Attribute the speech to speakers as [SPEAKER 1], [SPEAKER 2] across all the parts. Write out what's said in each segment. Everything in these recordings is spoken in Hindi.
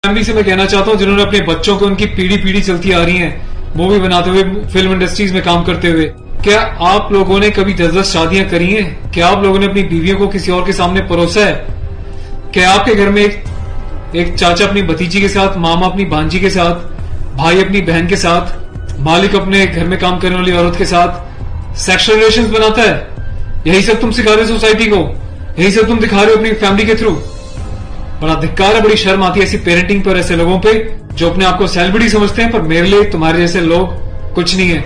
[SPEAKER 1] फैमिली से मैं कहना चाहता हूँ जिन्होंने अपने बच्चों को उनकी पीढ़ी पीढ़ी चलती आ रही हैं मूवी बनाते हुए, फिल्म इंडस्ट्रीज में काम करते हुए, क्या आप लोगों ने कभी 10-10 शादियां करी हैं? क्या आप लोगों ने अपनी बीवियों को किसी और के सामने परोसा है? क्या आपके घर में एक चाचा अपनी भतीजी के साथ, मामा अपनी भांजी के साथ, भाई अपनी बहन के साथ, मालिक अपने घर में काम करने वाली औरत के साथ सेक्सुअल रिलेशंस बनाता है? यही सब तुम सिखा रहे हो सोसाइटी को? यही सब तुम दिखा रहे हो अपनी फैमिली के थ्रू? बड़ा धिक्कार है, बड़ी शर्म आती है ऐसी पेरेंटिंग पर, ऐसे लोगों पे जो अपने आप को सेलिब्रिटी समझते हैं, पर मेरे लिए तुम्हारे जैसे लोग कुछ नहीं है,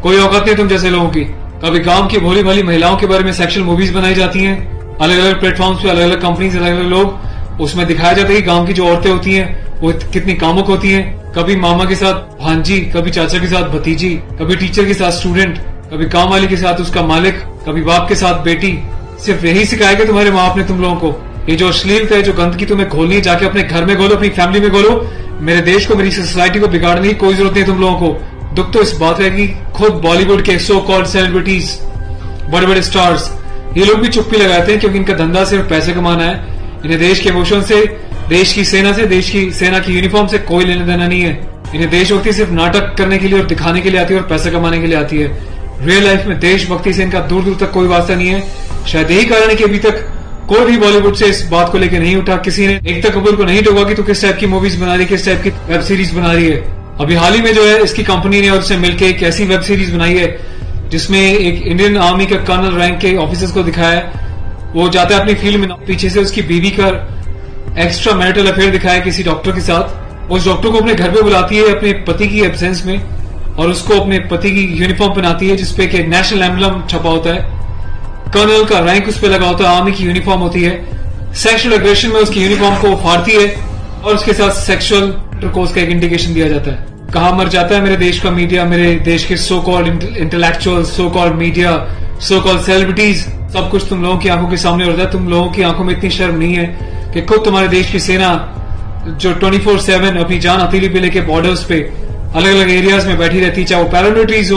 [SPEAKER 1] कोई औकात नहीं तुम जैसे लोगों की। कभी गांव की भोली भाली महिलाओं के बारे में सेक्सुअल मूवीज बनाई जाती हैं, अलग अलग प्लेटफॉर्म्स पे, अलग अलग कंपनीज, अलग अलग लोग, उसमें दिखाया जाता है कि गांव की जो औरतें होती हैं वो कितनी कामुक होती हैं। कभी मामा के साथ भांजी, कभी चाचा के साथ भतीजी, कभी टीचर के साथ स्टूडेंट, कभी काम वाली के साथ उसका मालिक, कभी बाप के साथ बेटी। सिर्फ यही सिखाया कि तुम्हारे माँ बाप ने तुम लोगों को? ये जो अश्लीलता है, जो गंदगी तुम्हें घोलनी है, जाके अपने घर में घोलो, अपनी फैमिली में घोलो। मेरे देश को, मेरी सोसाइटी को बिगाड़ने की कोई जरूरत नहीं तुम लोगों को। दुख तो इस बात है कि खुद बॉलीवुड के सो कॉल्ड सेलिब्रिटीज, बड़े बड़े स्टार्स, ये लोग भी चुप्पी लगाते हैं क्योंकि इनका धंधा सिर्फ पैसे कमाना है। इन्हें देश के इमोशन से, देश की सेना से, देश की सेना की यूनिफॉर्म से कोई लेना देना नहीं है। इन्हें देशभक्ति सिर्फ नाटक करने के लिए और दिखाने के लिए आती है और पैसा कमाने के लिए आती है। रियल लाइफ में देशभक्ति से इनका दूर दूर तक कोई वास्ता नहीं है। शायद यही कारण है कि अभी तक कोई भी बॉलीवुड से इस बात को लेकर नहीं उठा, किसी ने एकता कपूर को नहीं टोका कि तू किस टाइप की मूवीज बना रही है, किस टाइप की वेब सीरीज बना रही है। अभी हाल ही में जो है इसकी कंपनी ने और उससे मिलकर एक ऐसी वेब सीरीज बनाई है जिसमें एक इंडियन आर्मी का कर्नल रैंक के ऑफिसर्स को दिखाया है, वो जाता है अपनी फील्ड में, पीछे से उसकी बीवी का एक्स्ट्रा मैरिटल अफेयर दिखाया है किसी डॉक्टर के साथ। उस डॉक्टर को अपने घर पे बुलाती है अपने पति की एब्सेंस में और उसको अपने पति की यूनिफॉर्म पहनाती है जिसपे कि नेशनल एम्बलम छपा होता है, कर्नल का रैंक उस पर लगा होता है, आर्मी की यूनिफॉर्म होती है। सेक्सुअल एग्रेशन में उसकी यूनिफॉर्म को फाड़ती है और उसके साथ सेक्सुअल इंटरकोर्स का एक इंडिकेशन दिया जाता है। कहां मर जाता है मेरे देश का मीडिया, मेरे देश के so called intellectual, so called media, so called celebrities. सब कुछ तुम लोगों की आंखों के सामने होता है। तुम लोगों की आंखों में इतनी शर्म नहीं है कि खुद तुम्हारे देश की सेना जो 24/7 अपनी जान हथेली पे लेके बॉर्डर्स पे अलग अलग एरियाज में बैठी रहती है, चाहे वो पैरामिलिट्रीज हो,